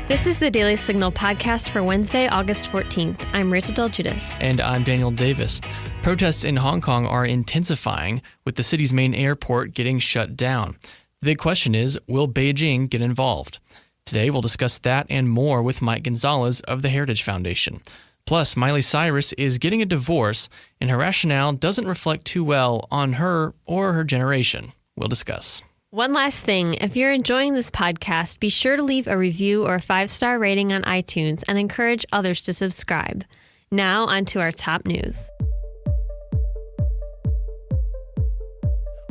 This is the Daily Signal podcast for Wednesday, August 14th. I'm Rachel Del Giudice. And I'm Daniel Davis. Protests in Hong Kong are intensifying, with the city's main airport getting shut down. The big question is, will Beijing get involved? Today, we'll discuss that and more with Mike Gonzalez of the Heritage Foundation. Plus, Miley Cyrus is getting a divorce, and her rationale doesn't reflect too well on her or her generation. We'll discuss. One last thing, if you're enjoying this podcast, be sure to leave a review or a 5-star rating on iTunes and encourage others to subscribe. Now, on to our top news.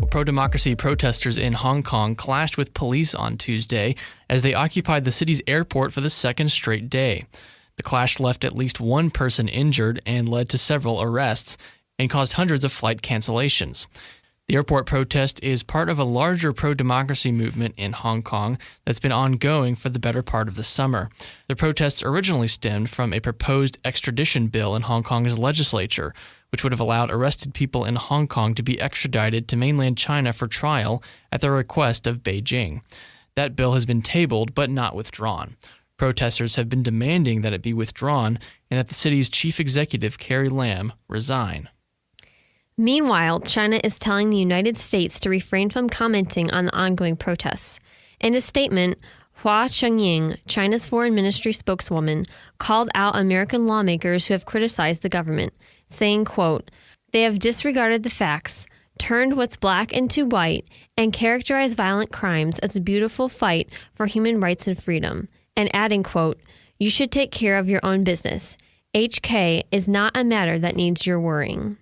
Pro-democracy protesters in Hong Kong clashed with police on Tuesday as they occupied the city's airport for the second straight day. The clash left at least one person injured and led to several arrests and caused hundreds of flight cancellations. The airport protest is part of a larger pro-democracy movement in Hong Kong that's been ongoing for the better part of the summer. The protests originally stemmed from a proposed extradition bill in Hong Kong's legislature, which would have allowed arrested people in Hong Kong to be extradited to mainland China for trial at the request of Beijing. That bill has been tabled but not withdrawn. Protesters have been demanding that it be withdrawn and that the city's chief executive, Carrie Lam, resign. Meanwhile, China is telling the United States to refrain from commenting on the ongoing protests. In a statement, Hua Chunying, China's foreign ministry spokeswoman, called out American lawmakers who have criticized the government, saying, quote, "They have disregarded the facts, turned what's black into white, and characterized violent crimes as a beautiful fight for human rights and freedom," and adding, quote, "You should take care of your own business. HK is not a matter that needs your worrying."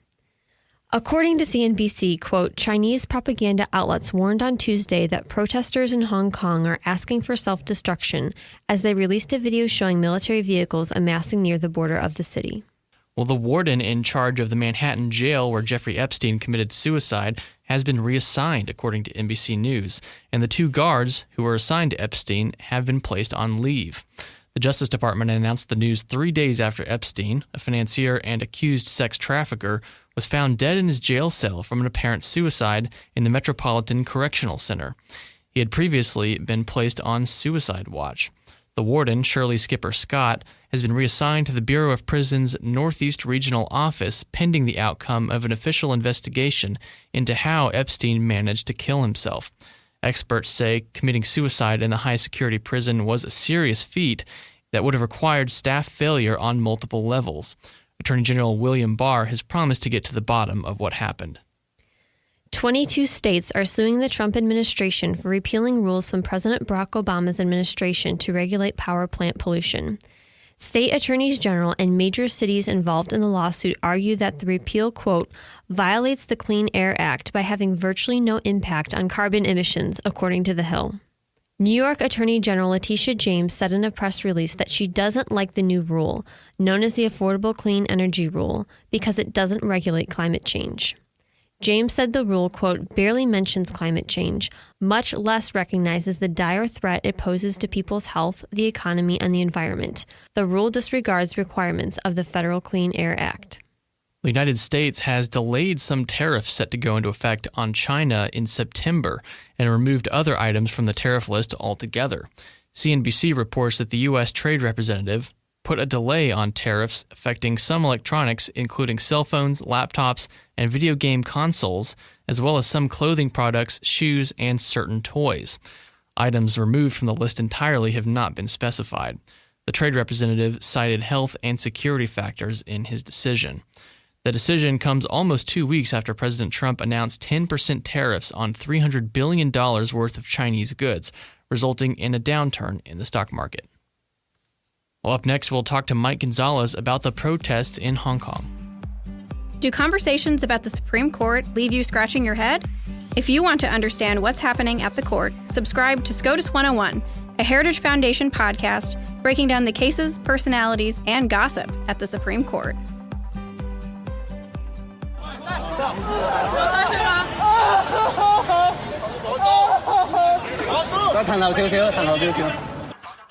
According to CNBC, quote, Chinese propaganda outlets warned on Tuesday that protesters in Hong Kong are asking for self-destruction as they released a video showing military vehicles amassing near the border of the city. Well, the warden in charge of the Manhattan jail where Jeffrey Epstein committed suicide has been reassigned, according to NBC News, and the 2 guards who were assigned to Epstein have been placed on leave. The Justice Department announced the news 3 days after Epstein, a financier and accused sex trafficker, was found dead in his jail cell from an apparent suicide in the Metropolitan Correctional Center. He had previously been placed on suicide watch. The warden, Shirley Skipper Scott, has been reassigned to the Bureau of Prisons' Northeast Regional Office pending the outcome of an official investigation into how Epstein managed to kill himself. Experts say committing suicide in the high-security prison was a serious feat that would have required staff failure on multiple levels. Attorney General William Barr has promised to get to the bottom of what happened. 22 states are suing the Trump administration for repealing rules from President Barack Obama's administration to regulate power plant pollution. State attorneys general and major cities involved in the lawsuit argue that the repeal, quote, violates the Clean Air Act by having virtually no impact on carbon emissions, according to The Hill. New York Attorney General Letitia James said in a press release that she doesn't like the new rule, known as the Affordable Clean Energy Rule, because it doesn't regulate climate change. James said the rule, quote, barely mentions climate change, much less recognizes the dire threat it poses to people's health, the economy, and the environment. The rule disregards requirements of the Federal Clean Air Act. The United States has delayed some tariffs set to go into effect on China in September and removed other items from the tariff list altogether. CNBC reports that the U.S. Trade Representative put a delay on tariffs affecting some electronics, including cell phones, laptops, and video game consoles, as well as some clothing products, shoes, and certain toys. Items removed from the list entirely have not been specified. The trade representative cited health and security factors in his decision. The decision comes almost 2 weeks after President Trump announced 10% tariffs on $300 billion worth of Chinese goods, resulting in a downturn in the stock market. Well, up next, we'll talk to Mike Gonzalez about the protests in Hong Kong. Do conversations about the Supreme Court leave you scratching your head? If you want to understand what's happening at the court, subscribe to SCOTUS 101, a Heritage Foundation podcast breaking down the cases, personalities, and gossip at the Supreme Court.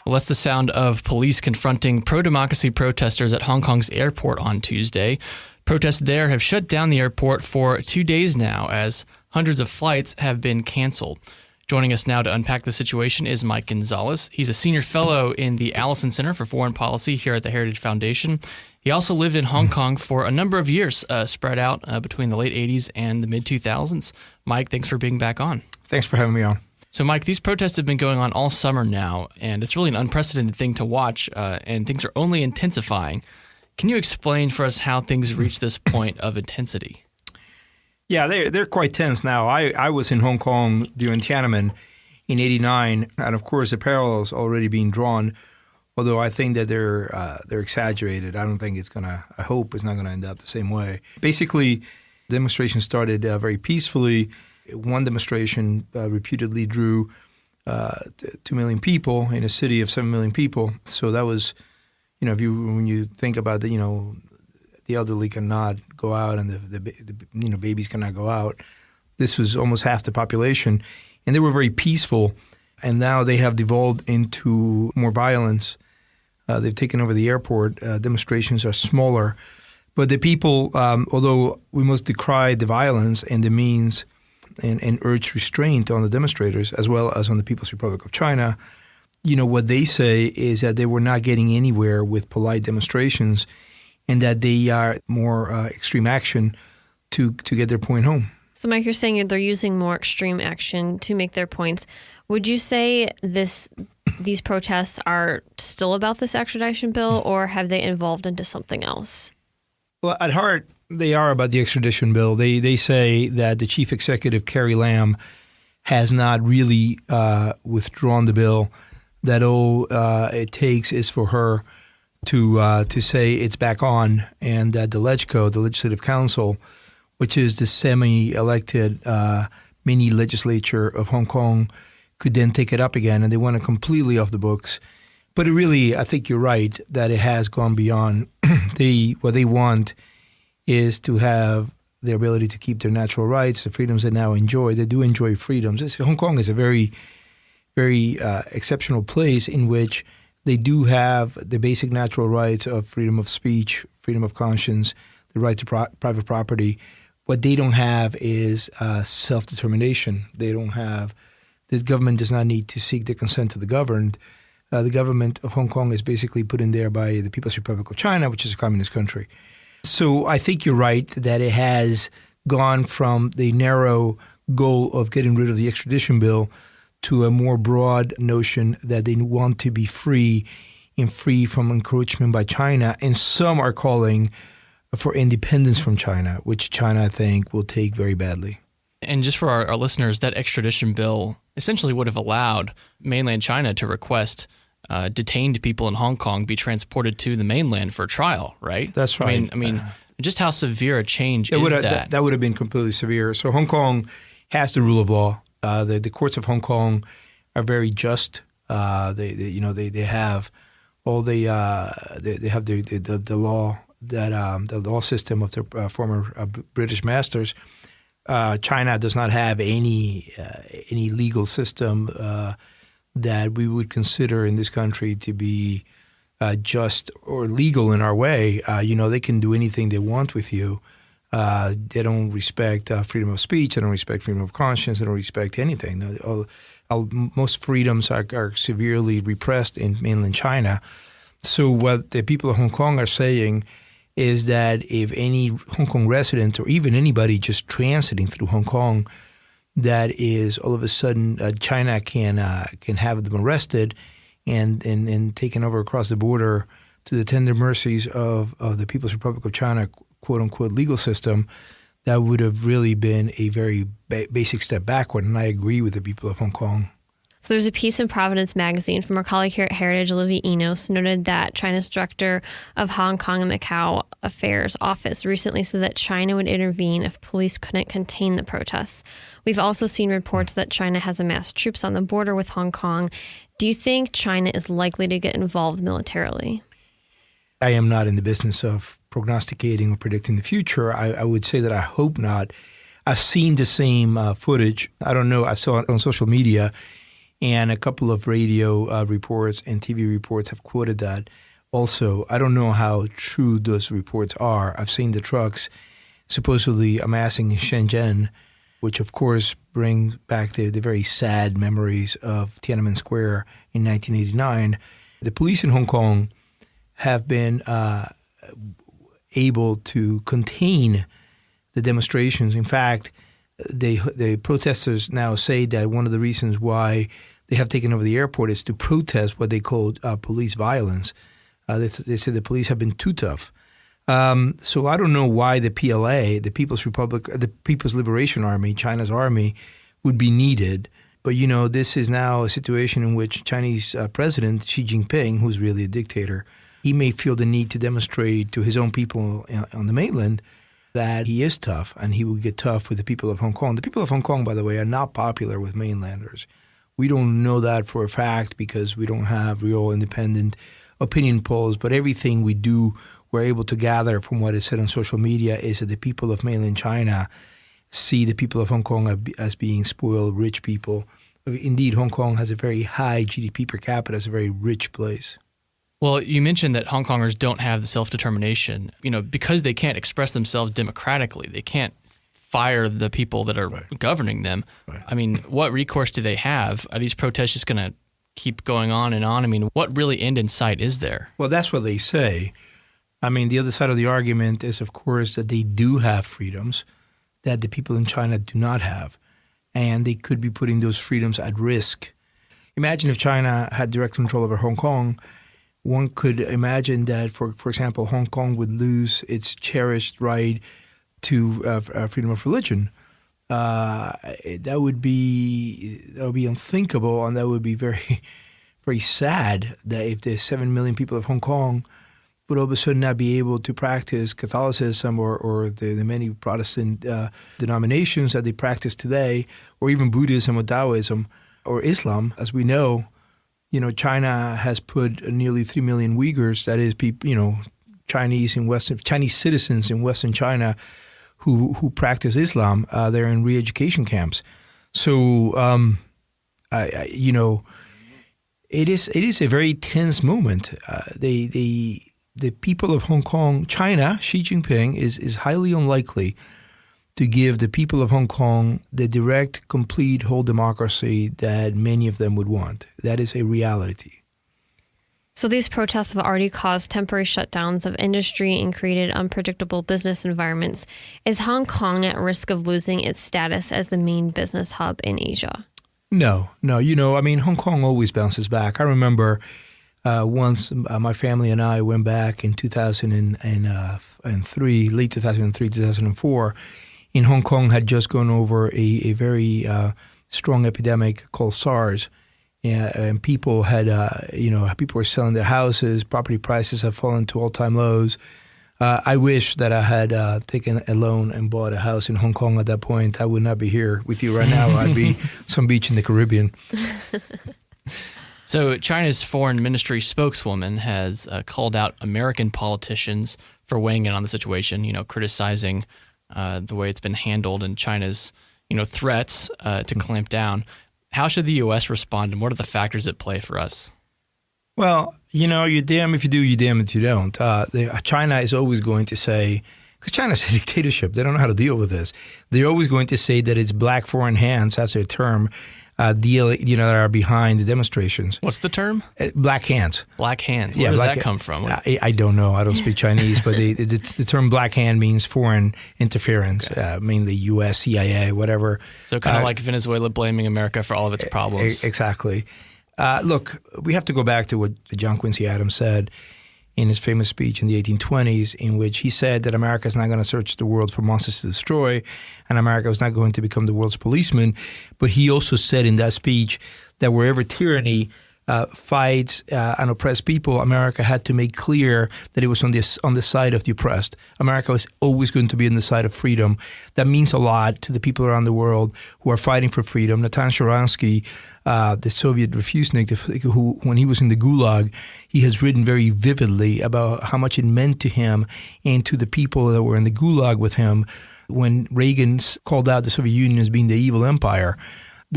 Well, that's the sound of police confronting pro-democracy protesters at Hong Kong's airport on Tuesday. Protests there have shut down the airport for 2 days now as hundreds of flights have been canceled. Joining us now to unpack the situation is Mike Gonzalez. He's a senior fellow in the Allison Center for Foreign Policy here at the Heritage Foundation. He also lived in Hong Kong for a number of years, spread out between the late 80s and the mid-2000s. Mike, thanks for being back on. Thanks for having me on. So, Mike, these protests have been going on all summer now, and it's really an unprecedented thing to watch, and things are only intensifying. Can you explain for us how things reach this point of intensity? Yeah, they're quite tense now. I was in Hong Kong during Tiananmen in '89, and of course the parallels already being drawn. Although I think that they're exaggerated. I don't think I hope it's not going to end up the same way. Basically, the demonstration started very peacefully. One demonstration reputedly drew 2 million people in a city of 7 million people. So that was, when you think about the elderly cannot go out and the babies cannot go out. This was almost half the population, and they were very peaceful. And now they have devolved into more violence. They've taken over the airport. Demonstrations are smaller, but the people, although we must decry the violence and the means. And urge restraint on the demonstrators as well as on the People's Republic of China. What they say is that they were not getting anywhere with polite demonstrations and that they are more extreme action to get their point home. So, Mike, you're saying they're using more extreme action to make their points. Would you say these protests are still about this extradition bill, or have they evolved into something else? Well, at heart, they are about the extradition bill. They say that the chief executive, Carrie Lam, has not really withdrawn the bill, that all it takes is for her to say it's back on, and that the LegCo, the Legislative Council, which is the semi-elected mini legislature of Hong Kong, could then take it up again, and they want it completely off the books. But I think you're right, that it has gone beyond. What they want is to have the ability to keep their natural rights, the freedoms they now enjoy. They do enjoy freedoms. Hong Kong is a very, very exceptional place in which they do have the basic natural rights of freedom of speech, freedom of conscience, the right to private property. What they don't have is self-determination. They don't have – the government does not need to seek the consent of the governed. The government of Hong Kong is basically put in there by the People's Republic of China, which is a communist country. So I think you're right that it has gone from the narrow goal of getting rid of the extradition bill to a more broad notion that they want to be free from encroachment by China. And some are calling for independence from China, which China, I think, will take very badly. And just for our listeners, that extradition bill essentially would have allowed mainland China to request detained people in Hong Kong be transported to the mainland for trial, right? That's right. I mean, just how severe a change is that? That would have been completely severe. So Hong Kong has the rule of law. The courts of Hong Kong are very just. They have all they have the law that the law system of their former British masters. China does not have any legal system that we would consider in this country to be just or legal in our way. They can do anything they want with you. They don't respect freedom of speech. They don't respect freedom of conscience. They don't respect anything. Most freedoms are severely repressed in mainland China. So what the people of Hong Kong are saying is that if any Hong Kong resident or even anybody just transiting through Hong Kong, that is all of a sudden China can have them arrested and taken over across the border to the tender mercies of the People's Republic of China, quote unquote, legal system. That would have really been a very basic step backward, and I agree with the people of Hong Kong. So there's a piece in Providence Magazine from our colleague here at Heritage, Olivia Enos, noted that China's director of Hong Kong and Macau Affairs Office recently said that China would intervene if police couldn't contain the protests. We've also seen reports that China has amassed troops on the border with Hong Kong. Do you think China is likely to get involved militarily? I am not in the business of prognosticating or predicting the future. I would say that I hope not. I've seen the same footage. I don't know. I saw it on social media. And a couple of radio reports and TV reports have quoted that also. I don't know how true those reports are. I've seen the trucks supposedly amassing in Shenzhen which of course brings back the very sad memories of Tiananmen Square in 1989. The police in Hong Kong have been able to contain the demonstrations. In fact, the protesters now say that one of the reasons why they have taken over the airport is to protest what they call police violence. They say the police have been too tough. So I don't know why the PLA, the People's Liberation Army, China's army, would be needed. But, this is now a situation in which Chinese President Xi Jinping, who's really a dictator, he may feel the need to demonstrate to his own people on the mainland that he is tough, and he will get tough with the people of Hong Kong. The people of Hong Kong, by the way, are not popular with mainlanders. We don't know that for a fact because we don't have real independent opinion polls, but everything we do, we're able to gather from what is said on social media is that the people of mainland China see the people of Hong Kong as being spoiled, rich people. Indeed, Hong Kong has a very high GDP per capita. It's a very rich place. Well, you mentioned that Hong Kongers don't have the self-determination, because they can't express themselves democratically. They can't fire the people that are governing them. Right. I mean, what recourse do they have? Are these protests just going to keep going on and on? I mean, what really end in sight is there? Well, that's what they say. I mean, the other side of the argument is, of course, that they do have freedoms that the people in China do not have, and they could be putting those freedoms at risk. Imagine if China had direct control over Hong Kong. One could imagine that, for example, Hong Kong would lose its cherished right to freedom of religion. That would be unthinkable, and that would be very, very sad. That if the 7 million people of Hong Kong would all of a sudden not be able to practice Catholicism or the many Protestant denominations that they practice today, or even Buddhism or Taoism or Islam, as we know. China has put nearly 3 million Uyghurs, that is, Chinese citizens in Western China who practice Islam. They're in re-education camps. So, it is a very tense moment. The people of Hong Kong, China, Xi Jinping is highly unlikely to give the people of Hong Kong the direct, complete, whole democracy that many of them would want. That is a reality. So these protests have already caused temporary shutdowns of industry and created unpredictable business environments. Is Hong Kong at risk of losing its status as the main business hub in Asia? No. Hong Kong always bounces back. I remember once my family and I went back in 2003, late 2003, 2004. In Hong Kong had just gone over a very strong epidemic called SARS. And people had, people were selling their houses. Property prices have fallen to all-time lows. I wish that I had taken a loan and bought a house in Hong Kong at that point. I would not be here with you right now. I'd be some beach in the Caribbean. So China's foreign ministry spokeswoman has called out American politicians for weighing in on the situation, criticizing the way it's been handled and China's, threats to clamp down. How should the U.S. respond, and what are the factors at play for us? Well, you're damned if you do, you're damned if you don't. China is always going to say, because China's a dictatorship, they don't know how to deal with this. They're always going to say that it's black foreign hands, that's their term, that are behind the demonstrations. What's the term? Black hands. Black hands. Where does that come from? I don't know. I don't speak Chinese, but the term black hand means foreign interference, mainly U.S., CIA, whatever. So kind of like Venezuela blaming America for all of its problems. Exactly. Look, we have to go back to what John Quincy Adams said in his famous speech in the 1820s, in which he said that America is not going to search the world for monsters to destroy, and America was not going to become the world's policeman. But he also said in that speech that wherever tyranny fights and oppressed people, America had to make clear that it was on the side of the oppressed. America was always going to be on the side of freedom. That means a lot to the people around the world who are fighting for freedom. Natan Sharansky, the Soviet refusenik, who, when he was in the Gulag, he has written very vividly about how much it meant to him and to the people that were in the Gulag with him when Reagan called out the Soviet Union as being the evil empire.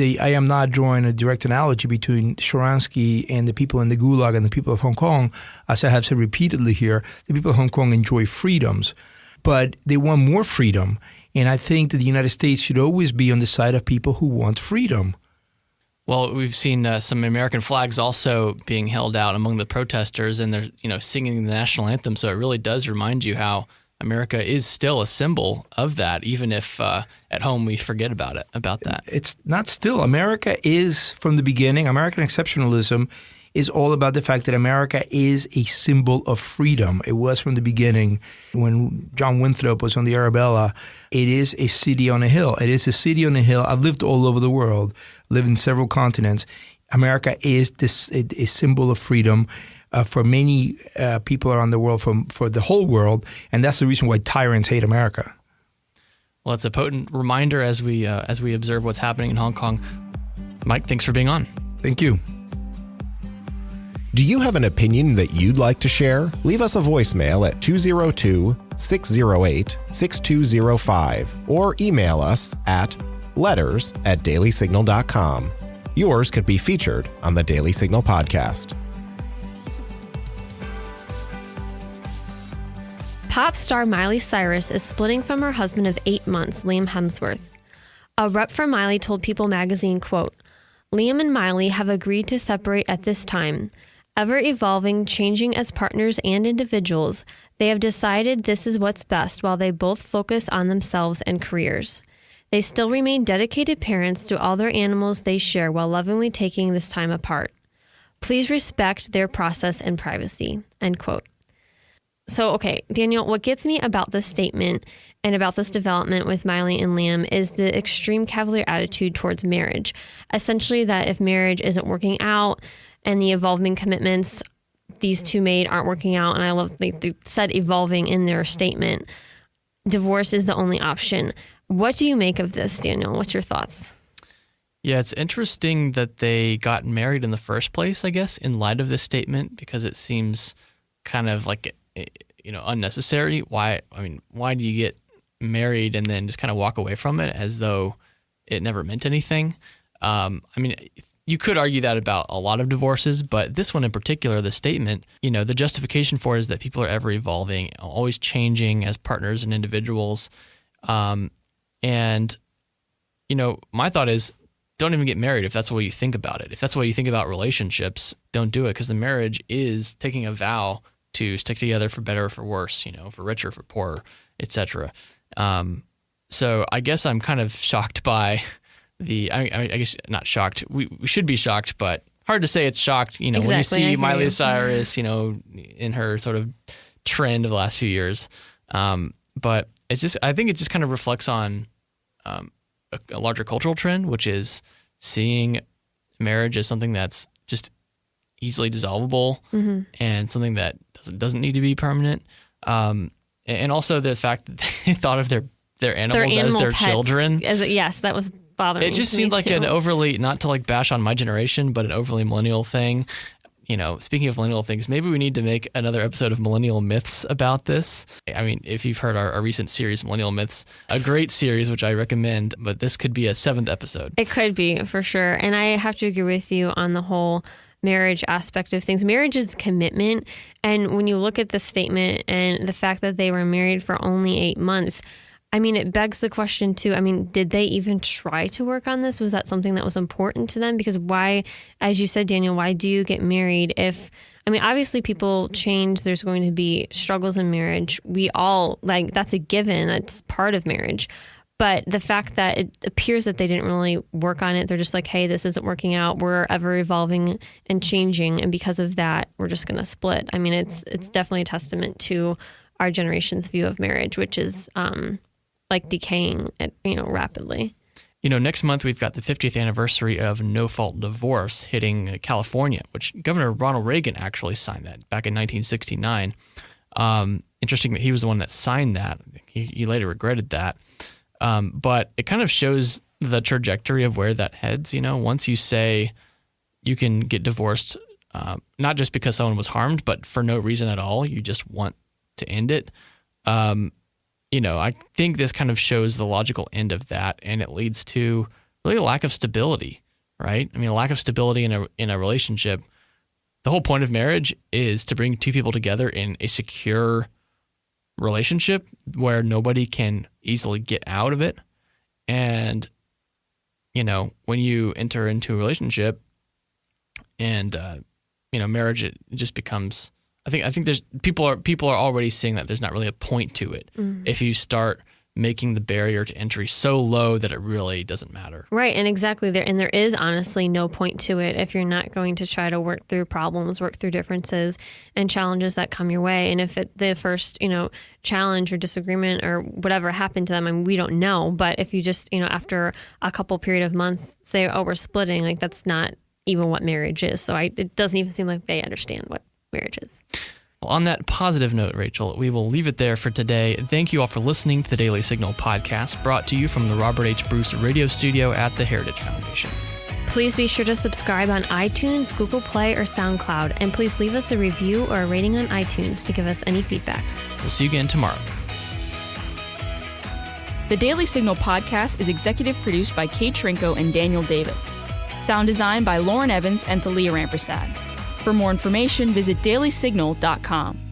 I am not drawing a direct analogy between Sharansky and the people in the Gulag and the people of Hong Kong. As I have said repeatedly here, the people of Hong Kong enjoy freedoms, but they want more freedom. And I think that the United States should always be on the side of people who want freedom. Well, we've seen some American flags also being held out among the protesters, and they're singing the national anthem. So it really does remind you how America is still a symbol of that, even if at home we forget about that. It's not still. America is, from the beginning, American exceptionalism is all about the fact that America is a symbol of freedom. It was from the beginning. When John Winthrop was on the Arabella, it is a city on a hill. It is a city on a hill. I've lived all over the world, lived in several continents. America is a symbol of freedom for many people around the world, for the whole world, and that's the reason why tyrants hate America. Well, it's a potent reminder as we observe what's happening in Hong Kong. Mike, thanks for being on. Thank you. Do you have an opinion that you'd like to share? Leave us a voicemail at 202-608-6205 or email us at letters@dailysignal.com. Yours could be featured on the Daily Signal podcast. Pop star Miley Cyrus is splitting from her husband of 8 months, Liam Hemsworth. A rep for Miley told People magazine, quote, "Liam and Miley have agreed to separate at this time. Ever evolving, changing as partners and individuals, they have decided this is what's best while they both focus on themselves and careers. They still remain dedicated parents to all their animals they share while lovingly taking this time apart. Please respect their process and privacy," end quote. So, okay, Daniel, what gets me about this statement and about this development with Miley and Liam is the extreme cavalier attitude towards marriage. Essentially that if marriage isn't working out and the evolving commitments these two made aren't working out, and I love they said evolving in their statement, divorce is the only option. What do you make of this, Daniel? What's your thoughts? Yeah, it's interesting that they got married in the first place, I guess, in light of this statement, because it seems kind of like, unnecessary. Why do you get married and then just kind of walk away from it as though it never meant anything? You could argue that about a lot of divorces, but this one in particular, the statement, the justification for it is that people are ever evolving, always changing as partners and individuals. My thought is, don't even get married if that's the way you think about it. If that's the way you think about relationships, don't do it, because the marriage is taking a vow to stick together for better or for worse, for richer, for poorer, etc. So I guess I'm kind of shocked by I guess not shocked. We should be shocked, but hard to say it's shocked, Exactly, when you see Miley Cyrus, in her sort of trend of the last few years. But I think it just kind of reflects on a larger cultural trend, which is seeing marriage as something that's just easily dissolvable and something that doesn't need to be permanent. And also the fact that they thought of their animals as their pets, children. Yes, that was bothering me. It just seemed like an overly, not to bash on my generation, but an overly millennial thing. Speaking of millennial things, maybe we need to make another episode of Millennial Myths about this. I mean, if you've heard our recent series, Millennial Myths, a great series, which I recommend, but this could be a 7th episode. It could be, for sure. And I have to agree with you on the whole marriage aspect of things. Marriage is commitment. And when you look at the statement and the fact that they were married for only 8 months, it begs the question too. Did they even try to work on this? Was that something that was important to them? Because why, as you said, Daniel, why do you get married if, obviously people change. There's going to be struggles in marriage. We all, that's a given. That's part of marriage. But the fact that it appears that they didn't really work on it, they're just like, hey, this isn't working out. We're ever evolving and changing. And because of that, we're just going to split. It's definitely a testament to our generation's view of marriage, which is decaying, rapidly. Next month we've got the 50th anniversary of no-fault divorce hitting California, which Governor Ronald Reagan actually signed that back in 1969. Interesting that he was the one that signed that. He later regretted that. But it kind of shows the trajectory of where that heads. Once you say you can get divorced, not just because someone was harmed, but for no reason at all, you just want to end it. I think this kind of shows the logical end of that, and it leads to really a lack of stability, right? A lack of stability in a relationship. The whole point of marriage is to bring two people together in a secure relationship where nobody can easily get out of it. And, when you enter into a relationship and, marriage, it just becomes, I think there's people are already seeing that there's not really a point to it. If you start making the barrier to entry so low that it really doesn't matter. Right, and exactly there. And there is honestly no point to it if you're not going to try to work through problems, work through differences and challenges that come your way. And if the first, challenge or disagreement or whatever happened to them, and we don't know, but if you just, after a couple period of months say, oh, we're splitting, like that's not even what marriage is. So it doesn't even seem like they understand what marriage is. Well, on that positive note, Rachel, we will leave it there for today. Thank you all for listening to the Daily Signal podcast, brought to you from the Robert H. Bruce Radio Studio at the Heritage Foundation. Please be sure to subscribe on iTunes, Google Play, or SoundCloud, and please leave us a review or a rating on iTunes to give us any feedback. We'll see you again tomorrow. The Daily Signal podcast is executive produced by Kate Trinko and Daniel Davis. Sound design by Lauren Evans and Thalia Rampersad. For more information, visit dailysignal.com.